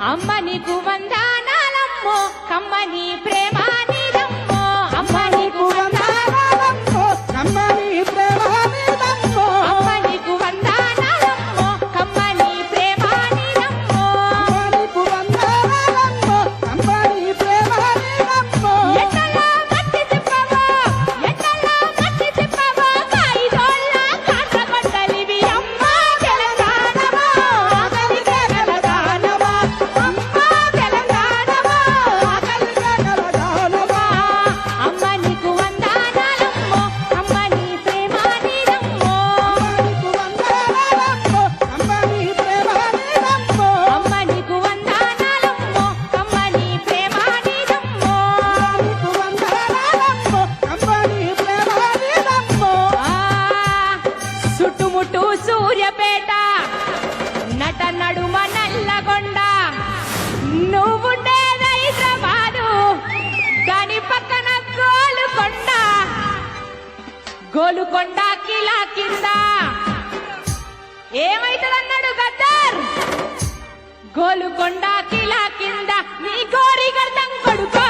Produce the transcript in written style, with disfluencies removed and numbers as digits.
అమ్మ నీకు వందనాలమ్మో కమ్మని ప్రేమ నీదమ్మో అమ్మ నీకు వందనాలమ్మో కమ్మని ప్రేమ నీదమ్మో అమ్మ నీకు వందనాలమ్మో కమ్మని ప్రేమ నీదమ్మో నీకు వందనాలమ్మో కమ్మని ప్రేమ నీదమ్మో ఎట్టలా మట్టి తిప్పవో ఎట్టలా మట్టి తిప్పవో కాయిదోళ్ళ కాసగొట్టలివి అమ్మ తెలంగాణవో ఆకలికే గలదానవో అమ్మ తెలంగాణవో ఆకలికే గలదానవో అమ్మ నీకు వందనాలమ్మో కమ్మని ప్రేమ నీదమ్మో నీకు వందనాలమ్మో కమ్మని ప్రేమ నీదమ్మో అమ్మ నీకు వందనాలమ్మో కమ్మని ప్రేమ నీదమ్మో నీకు వందనాలమ్మో కమ్మని ప్రేమ నీదమ్మో చుట్టుముట్టు సూర్యపేట నట నడుమ నల్లగొండ నువ్వుండేది హైదరాబాదు దాని పక్కన గోలుకొండ కిలా కింద ఏమైతదన్నాడు గద్దర్ గోలుకొండ కిలా కింద నీ గోరి గర్దం కొడుకు